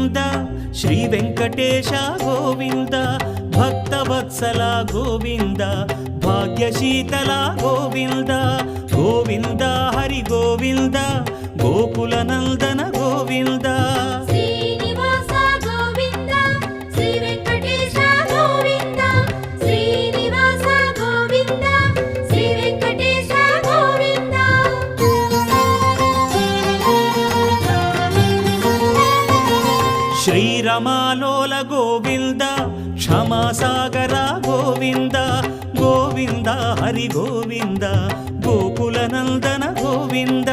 Govinda Shri Venkatesha Govinda Bhaktavatsala Govinda భాగ్యశీతల Govinda Govinda Hari Govinda Gokula Nandana Govinda Srinivasa Govinda Shri Venkatesha Govinda Srinivasa Govinda Shri Venkatesha Govinda శ్రీరమాలోల Govinda క్షమాసాగర Govinda Govinda Hari Govinda Gokula Nandana Govinda